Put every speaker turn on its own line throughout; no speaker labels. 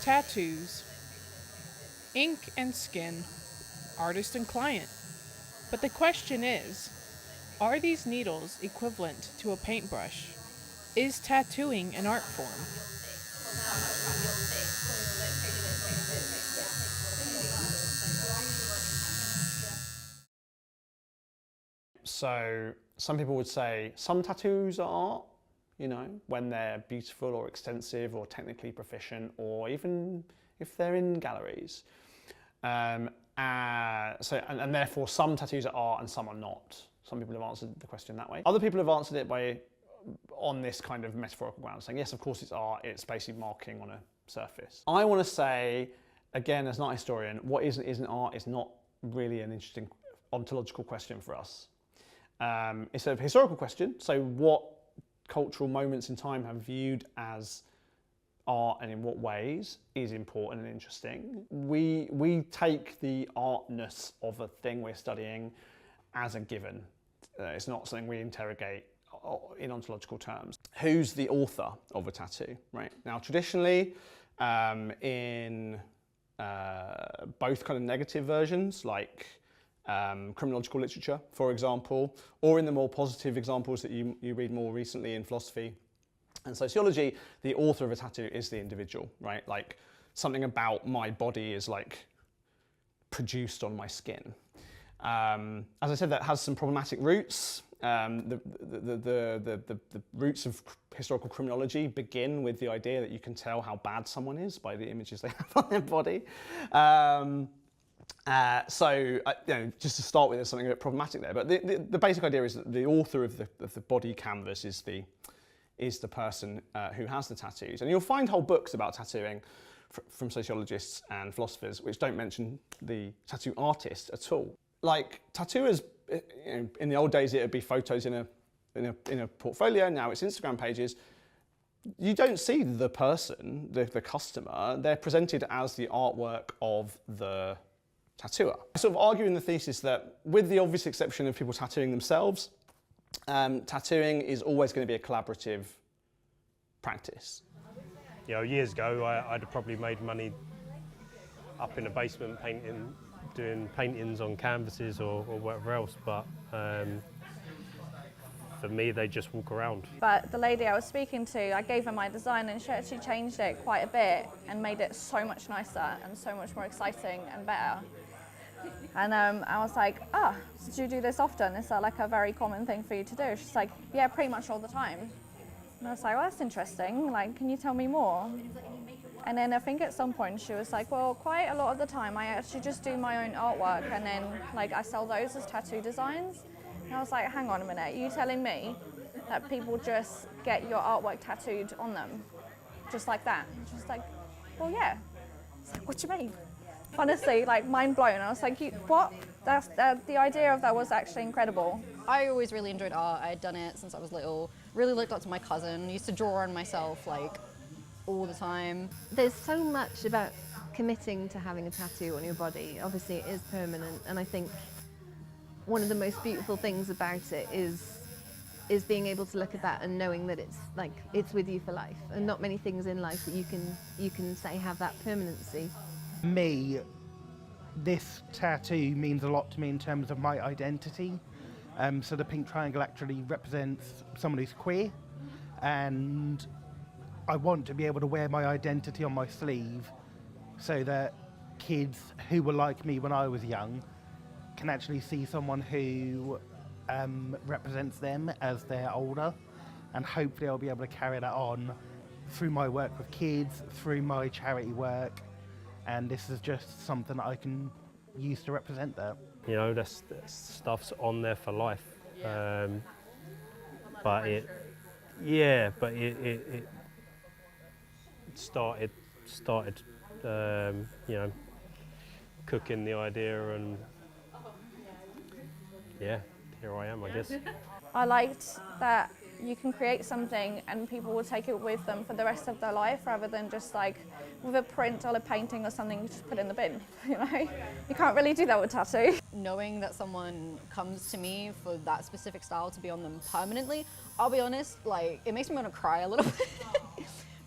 Tattoos, ink and skin, artist and client. But the question is, are these needles equivalent to a paintbrush? Is tattooing an art form?
So some people would say some tattoos are art, you know, when they're beautiful or extensive or technically proficient, or even if they're in galleries. And therefore some tattoos are art and some are not. Some people have answered the question that way. Other people have answered it on this kind of metaphorical ground, saying yes, of course it's art, it's basically marking on a surface. I want to say, again, as an art historian, what is and isn't art is not really an interesting ontological question for us. It's a historical question, so what cultural moments in time have viewed as art and in what ways is important and interesting. We take the artness of a thing we're studying as a given. It's not something we interrogate in ontological terms. Who's the author of a tattoo, right? Now, traditionally, in both kind of negative versions, like criminological literature, for example, or in the more positive examples that you read more recently in philosophy and sociology, the author of a tattoo is the individual, right? Like something about my body is like produced on my skin. As I said, that has some problematic roots. The roots of historical criminology begin with the idea that you can tell how bad someone is by the images they have on their body. Just to start with, there's something a bit problematic there. But the basic idea is that the author of the body canvas is the person who has the tattoos. And you'll find whole books about tattooing from sociologists and philosophers which don't mention the tattoo artist at all. Like tattooers, in the old days it would be photos in a portfolio. Now it's Instagram pages. You don't see the person, the customer. They're presented as the artwork of the tattooer. I sort of argue in the thesis that, with the obvious exception of people tattooing themselves, tattooing is always going to be a collaborative practice.
You know, years ago I'd have probably made money up in a basement doing paintings on canvases or whatever else, but for me they just walk around.
But the lady I was speaking to, I gave her my design and she actually changed it quite a bit and made it so much nicer and so much more exciting and better. And I was like, so do you do this often? Is that like a very common thing for you to do? She's like, yeah, pretty much all the time. And I was like, well, that's interesting. Like, can you tell me more? And then I think at some point she was like, well, quite a lot of the time I actually just do my own artwork and then like I sell those as tattoo designs. And I was like, hang on a minute, are you telling me that people just get your artwork tattooed on them? Just like that? And she's like, well, yeah. I was like, what do you mean? Honestly, like mind blown. I was like, what? The idea of that was actually incredible.
I always really enjoyed art. I had done it since I was little. Really looked up to my cousin. Used to draw on myself like all the time.
There's so much about committing to having a tattoo on your body. Obviously it is permanent, and I think one of the most beautiful things about it is being able to look at that and knowing that it's with you for life, and not many things in life that you can say have that permanency.
Me, this tattoo means a lot to me in terms of my identity. So the pink triangle actually represents someone who's queer, and I want to be able to wear my identity on my sleeve so that kids who were like me when I was young can actually see someone who represents them as they're older, and hopefully I'll be able to carry that on through my work with kids, through my charity work, and this is just something that I can use to represent that.
You know, that stuff's on there for life, but it started, you know, cooking the idea, and yeah, here I am, I guess.
I liked that you can create something and people will take it with them for the rest of their life, rather than just like with a print or a painting or something you just put in the bin, you know? You can't really do that with tattoo.
Knowing that someone comes to me for that specific style to be on them permanently, I'll be honest, like, it makes me want to cry a little bit.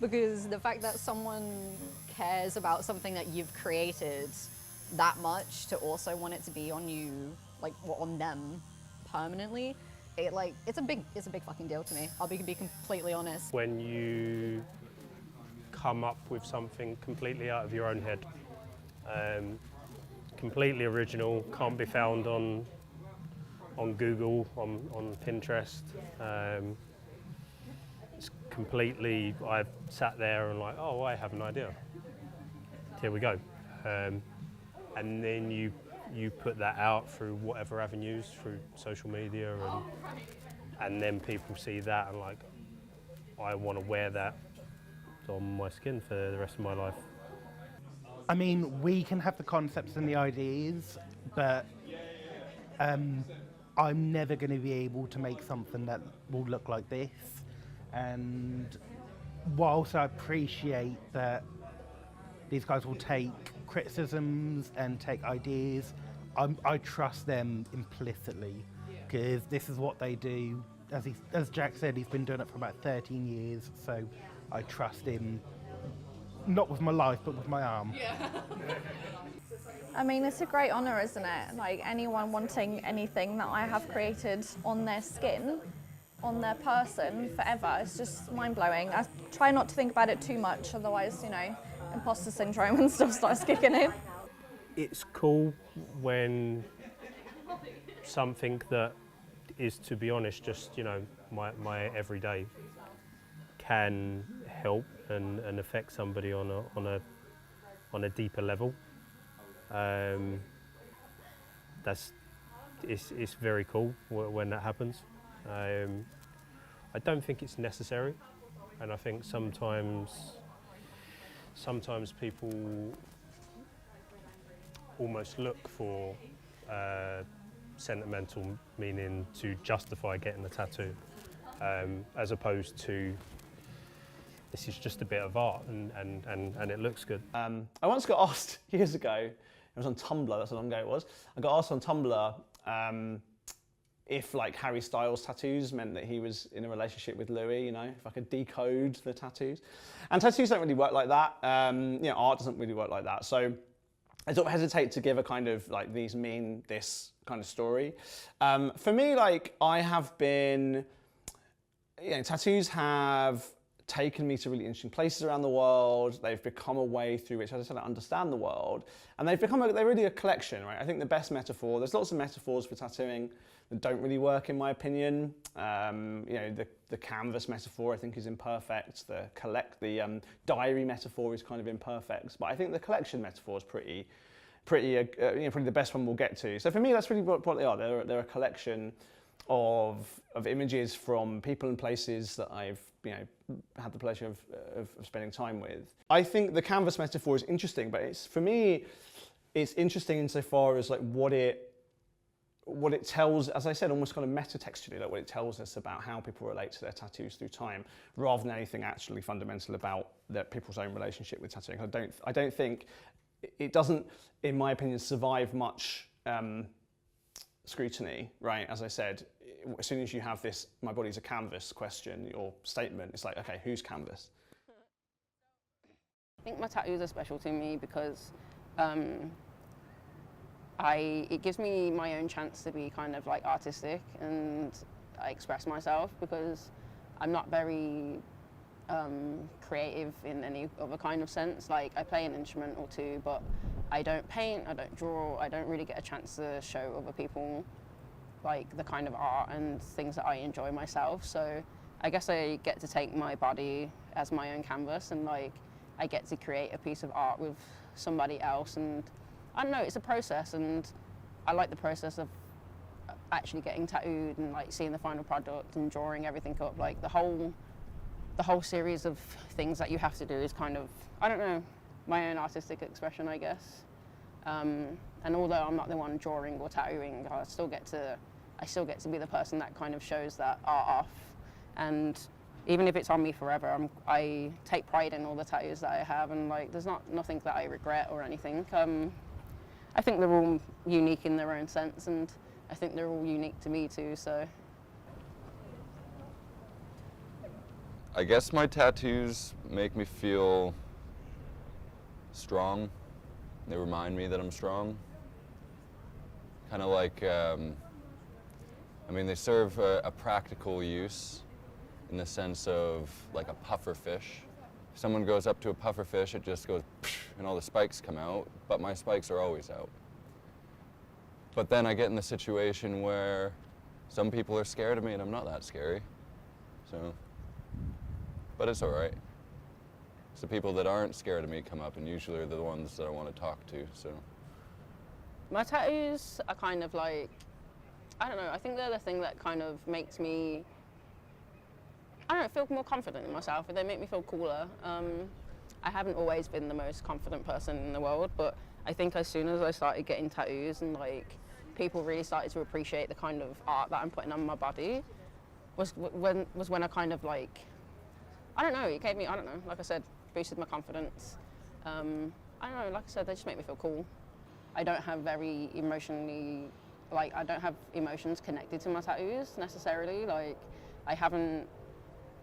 Because the fact that someone cares about something that you've created that much to also want it to be on you, like, or on them permanently, it's a big fucking deal to me. I'll be completely honest.
When you come up with something completely out of your own head, completely original, can't be found on Google, on Pinterest. It's completely, I've sat there and like, oh, I have an idea. Here we go. And then you put that out through whatever avenues, through social media, and then people see that and like, I want to wear that on my skin for the rest of my life.
I mean, we can have the concepts and the ideas, but I'm never going to be able to make something that will look like this. And whilst I appreciate that these guys will take criticisms and take ideas, I trust them implicitly, because this is what they do. As Jack said, he's been doing it for about 13 years, so I trust him, not with my life, but with my arm.
I mean, it's a great honour, isn't it? Like, anyone wanting anything that I have created on their skin, on their person, forever, it's just mind-blowing. I try not to think about it too much, otherwise, you know, imposter syndrome and stuff starts kicking in.
It's cool when something that is, to be honest, just, you know, my everyday can help and affect somebody on a deeper level. It's very cool when that happens. I don't think it's necessary, and I think sometimes people almost look for sentimental meaning to justify getting a tattoo, as opposed to this is just a bit of art and it looks good.
I once got asked years ago, it was on Tumblr, that's how long ago it was, I got asked on Tumblr if like Harry Styles' tattoos meant that he was in a relationship with Louis, you know, if I could decode the tattoos. And tattoos don't really work like that, you know, art doesn't really work like that. So I sort of hesitate to give a kind of like these mean this kind of story. For me, like I have been, you know, tattoos have taken me to really interesting places around the world. They've become a way through which, as I said, I understand the world. And they're really a collection, right? I think the best metaphor, there's lots of metaphors for tattooing that don't really work in my opinion. You know, the canvas metaphor I think is imperfect. The diary metaphor is kind of imperfect. But I think the collection metaphor is pretty you know, probably the best one we'll get to. So for me, that's really what they are. They're a collection of images from people and places that I've, you know, had the pleasure of spending time with. I think the canvas metaphor is interesting, but for me, it's interesting insofar as like what it tells, as I said, almost kind of metatextually, like what it tells us about how people relate to their tattoos through time, rather than anything actually fundamental about people's own relationship with tattooing. I don't think it doesn't, in my opinion, survive much scrutiny, right? As I said, as soon as you have this "my body's a canvas" question or statement, it's like, okay, whose canvas?
I think my tattoos are special to me because it gives me my own chance to be kind of like artistic and express myself, because I'm not very creative in any other kind of sense. Like, I play an instrument or two, but I don't paint, I don't draw, I don't really get a chance to show other people like the kind of art and things that I enjoy myself. So I guess I get to take my body as my own canvas, and like I get to create a piece of art with somebody else. And I don't know, it's a process, and I like the process of actually getting tattooed and like seeing the final product and drawing everything up. Like the whole series of things that you have to do is kind of, I don't know, my own artistic expression, I guess. And although I'm not the one drawing or tattooing, I still get to be the person that kind of shows that art off. And even if it's on me forever, I take pride in all the tattoos that I have, and like there's nothing that I regret or anything. I think they're all unique in their own sense, and I think they're all unique to me too, so.
I guess my tattoos make me feel strong. They remind me that I'm strong. Kind of like, I mean, they serve a practical use in the sense of like a puffer fish. If someone goes up to a puffer fish, it just goes and all the spikes come out, but my spikes are always out. But then I get in the situation where some people are scared of me and I'm not that scary. So, but it's all right. It's the people that aren't scared of me come up and usually are the ones that I want to talk to, so.
My tattoos are kind of like, I don't know, I think they're the thing that kind of makes me, I don't know, feel more confident in myself. They make me feel cooler. I haven't always been the most confident person in the world, but I think as soon as I started getting tattoos and like people really started to appreciate the kind of art that I'm putting on my body was when I kind of like, I don't know, it gave me, I don't know, like I said, boosted my confidence. I don't know, like I said, they just make me feel cool. I don't have very emotionally, like I don't have emotions connected to my tattoos necessarily. Like I haven't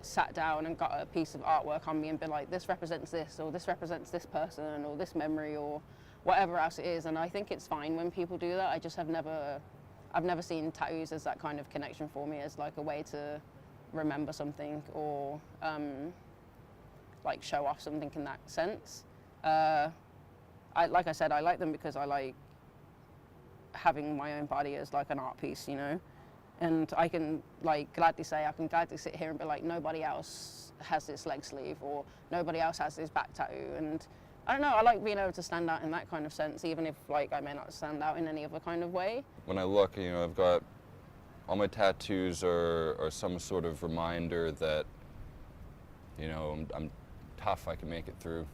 sat down and got a piece of artwork on me and been like, this represents this, or this represents this person, or this memory, or whatever else it is. And I think it's fine when people do that. I just have never, I've never seen tattoos as that kind of connection for me, as like a way to remember something or like show off something in that sense. Like I said, I like them because I like having my own body as like an art piece, you know? And I can like gladly say, I can gladly sit here and be like, nobody else has this leg sleeve or nobody else has this back tattoo. And I don't know, I like being able to stand out in that kind of sense, even if like I may not stand out in any other kind of way.
When I look, you know, I've got, all my tattoos are some sort of reminder that, you know, I'm tough, I can make it through.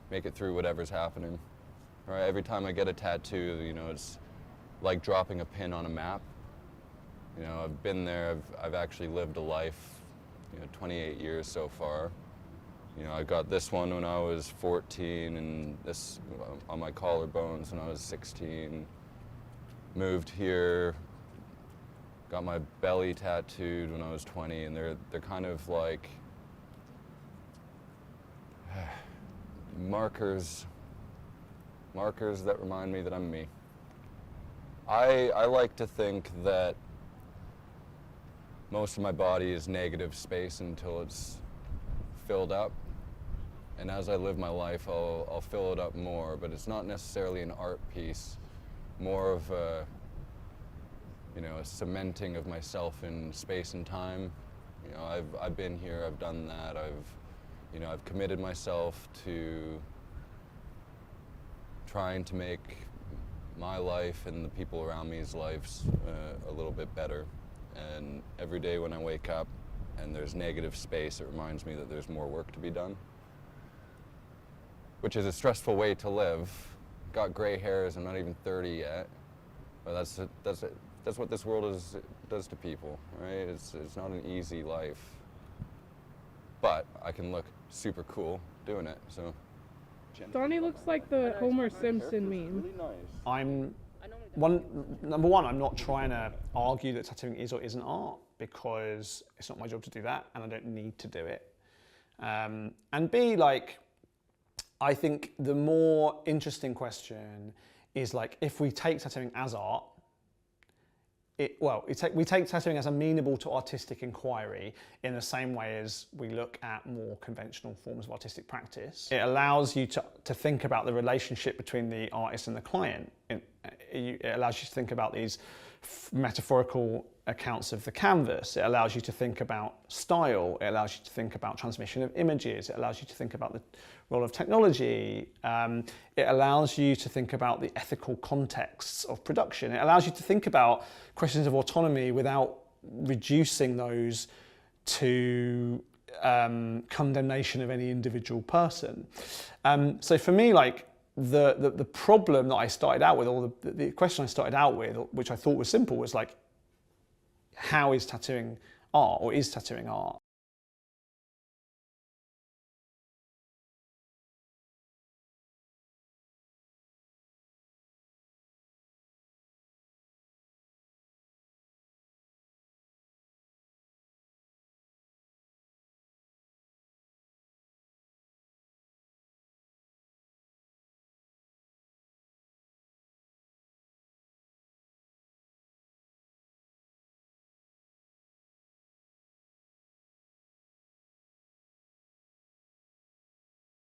Make it through whatever's happening. Right? Every time I get a tattoo, you know, it's like dropping a pin on a map. You know, I've been there, I've actually lived a life, you know, 28 years so far. You know, I got this one when I was 14 and this on my collarbones when I was 16. Moved here, got my belly tattooed when I was 20, and they're kind of like markers that remind me that I'm me. I like to think that most of my body is negative space until it's filled up. And as I live my life, I'll fill it up more, but it's not necessarily an art piece, more of a, you know, a cementing of myself in space and time. You know, I've been here, I've done that, I've committed myself to trying to make my life and the people around me's lives a little bit better. And every day when I wake up and there's negative space, it reminds me that there's more work to be done, which is a stressful way to live. Got gray hairs, I'm not even 30 yet, but that's what this world does to people, right? It's not an easy life, but I can look super cool doing it, so.
Donnie looks like the Homer Simpson meme.
Number one, I'm not trying to argue that tattooing is or isn't art, because it's not my job to do that and I don't need to do it. And B, like, I think the more interesting question is like, if we take tattooing as art, we take tattooing as amenable to artistic inquiry in the same way as we look at more conventional forms of artistic practice. It allows you to think about the relationship between the artist and the client. It allows you to think about these metaphorical accounts of the canvas. It allows you to think about style. It allows you to think about transmission of images. It allows you to think about the role of technology. It allows you to think about the ethical contexts of production. It allows you to think about questions of autonomy without reducing those to condemnation of any individual person. So for me, like, the problem that I started out with, or the question I started out with, which I thought was simple, was like, how is tattooing art, or is tattooing art?